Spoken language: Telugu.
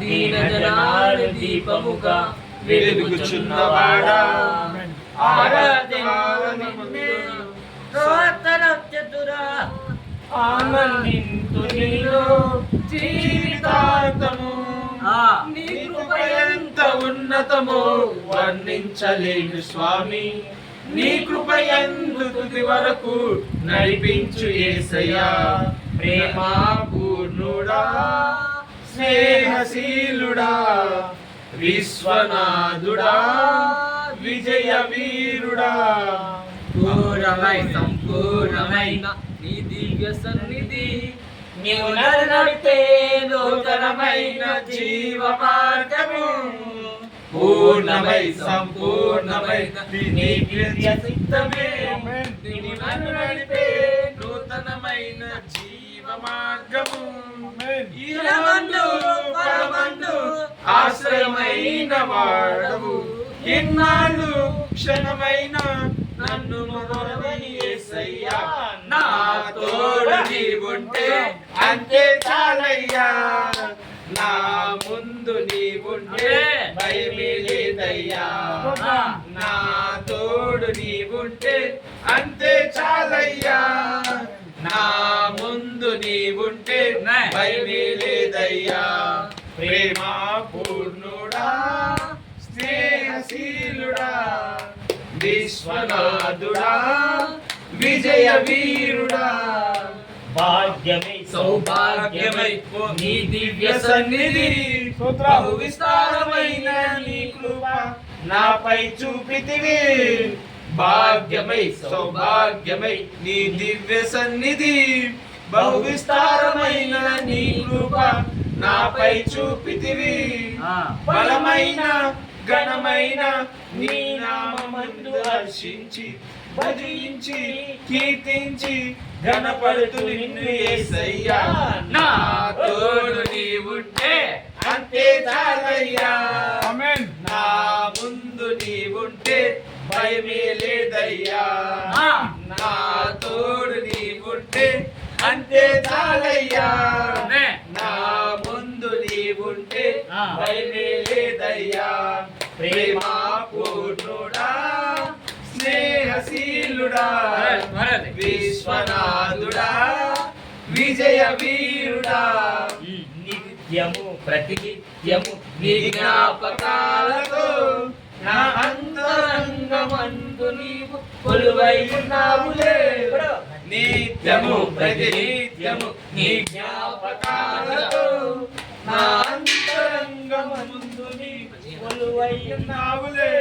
దీన జనాలు దీపముగా వెలుగుచున్నవాడా ఆనందింతు నీలో జీవితాంతము నీ కృప ఎంత ఉన్నతమో వర్ణించలేను స్వామి నీ కృప యందు తుది వరకు నడిపించు యేసయ్యా ప్రేమా పూర్ణుడా స్నేహశీలుడా విశ్వనాథుడా విజయ వీరుడా పూర్ణమై సంపూర్ణమైన నీ దివ్య సన్నిధి నీవు నడిపే నూతనమైన జీవ మార్గము పూర్ణమై సంపూర్ణమైన నీ ప్రియ సిద్ధమే నీవు నడిపే నూతనమైన జీవ మార్గము ఇహమందు పరమందు ఆశ్రయమైన వాడవు ఎన్నాళ్ళు క్షణమైన నన్ను మరవని యేసయ్యా నా తోడు నీవుంటే అంతే చాలయ్యా నా ముందు నీవుంటే భయమే లేదయ్యా నా తోడు నీవుంటే అంతే చాలయ్యా నా ముందు నీవుంటే భయమే లేదయ్యా ప్రేమా పూర్ణుడా స్నేహశీలుడా విశ్వనాథుడా విజయ వీరుడా భాగ్యమై సౌభాగ్యమై నీ దివ్య సన్నిధి బహు విస్తారమైన నీ కృప నాపై చూపితివి భాగ్యమై సౌభాగ్యమై నీ దివ్య సన్నిధి బహు విస్తారమైన నీ కృప నాపై చూపితివి బలమైన ఘనమైన నీ నామమందు హర్షించి భజించి కీర్తించి ఘనపడుతు నిన్ను యేసయ్యా నా తోడు నీవుంటే అంతే చాలయ్యా ఆమేన్ నా ముందు నీవుంటే భయమే లేదయ్యా నా తోడు నీవుంటే అంతే చాలయ్యా నా ముందు నీవుంటే భయమే లేదయ్యా ప్రేమా పూర్ణుడా స్నేహశీలుడా విశ్వనాథుడా విజయ వీరుడా నిత్యము ప్రతినిత్యము నీ జ్ఞాపకాలతో నా అంతరంగమందు నీవు కొలువై ఉన్నావులే నిత్యము ప్రతినిత్యము నీ జ్ఞాపకాలతో నా అంతరంగమందు నీవు కొలువై ఉన్నావులే